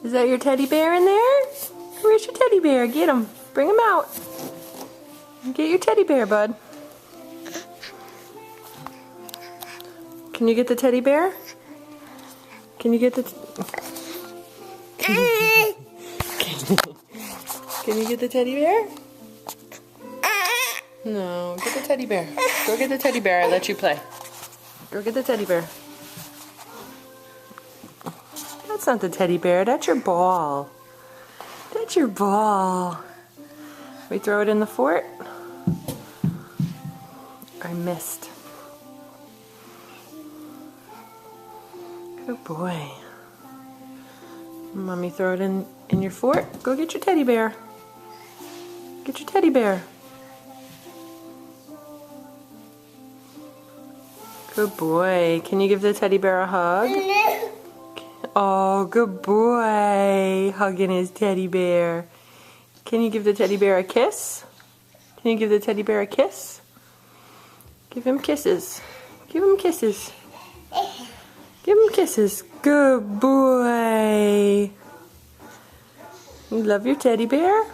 Is that your teddy bear in there? Where's your teddy bear? Get him. Bring him out. Get your teddy bear, bud. Can you get the teddy bear? Can you get the... Can you get the teddy bear? No, get the teddy bear. Go get the teddy bear. I let you play. Go get the teddy bear. That's not the teddy bear. That's your ball. That's your ball. We throw it in the fort? I missed. Good boy. Mommy throw it in your fort? Go get your teddy bear. Get your teddy bear. Good boy. Can you give the teddy bear a hug? Oh, good boy. Hugging his teddy bear. Can you give the teddy bear a kiss? Can you give the teddy bear a kiss? Give him kisses. Give him kisses. Give him kisses. Good boy. You love your teddy bear?